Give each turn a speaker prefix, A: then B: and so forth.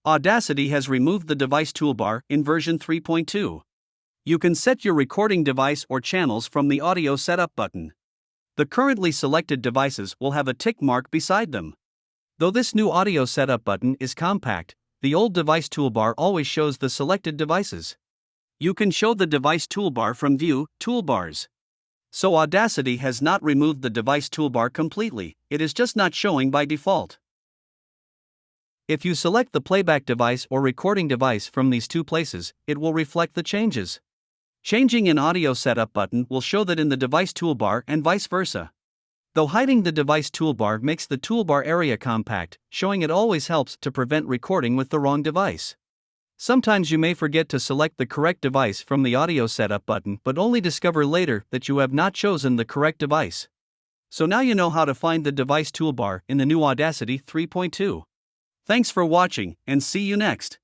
A: Audacity has removed the device toolbar in version 3.2. You can set your recording device or channels from the audio setup button. The currently selected devices will have a tick mark beside them. Though this new audio setup button is compact, the old device toolbar always shows the selected devices. You can show the device toolbar from View, Toolbars. So Audacity has not removed the device toolbar completely, it is just not showing by default. If you select the playback device or recording device from these two places, it will reflect the changes. Changing an audio setup button will show that in the device toolbar and vice versa. Though hiding the device toolbar makes the toolbar area compact, showing it always helps to prevent recording with the wrong device. Sometimes you may forget to select the correct device from the audio setup button but only discover later that you have not chosen the correct device. So now you know how to find the device toolbar in the new Audacity 3.2. Thanks for watching, and see you next.